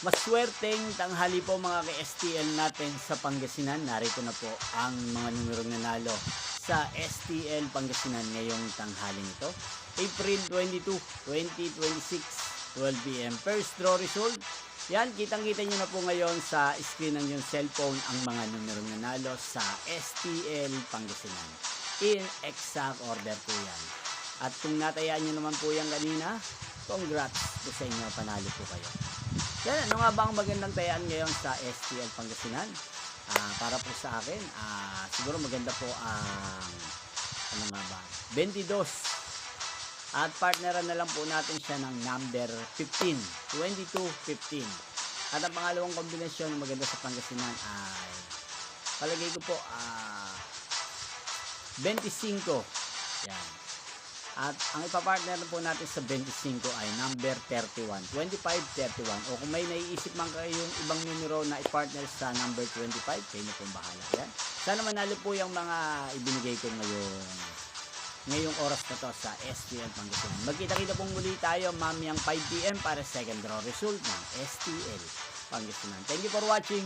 Maswerteng tanghali po mga ka-STL natin sa Pangasinan. Narito na po ang mga numerong nanalo sa STL Pangasinan ngayong tanghaling ito. April 22, 2026, 12 p.m. First draw result. Yan, kitang-kita nyo na po ngayon sa screen ng yung cellphone ang mga numerong nanalo sa STL Pangasinan. In exact order po yan. At kung natayaan nyo naman po yan kanina, congrats po sa inyo, panalo po kayo. Yan, ano nga ba ang magandang tayaan ngayon sa STL Pangasinan? Para po sa akin, siguro maganda po ang ano nga ba? 22. At partneran na lang po natin siya ng number 15, 22-15. At ang pangalawang kombinasyon na maganda sa Pangasinan ay palagay ko po 25. Yan. At ang ipapartner po natin sa 25 ay number 31, 25-31. O kung may naiisip man kayong ibang numero na ipartner sa number 25, kayo na pong bahala. Yan. Sana manalo po yung mga ibinigay ko ngayong oras na to sa STL Pangasinan. Magkita-kita pong muli tayo mamayang 5 p.m. para second draw result ng STL Pangasinan. Thank you for watching.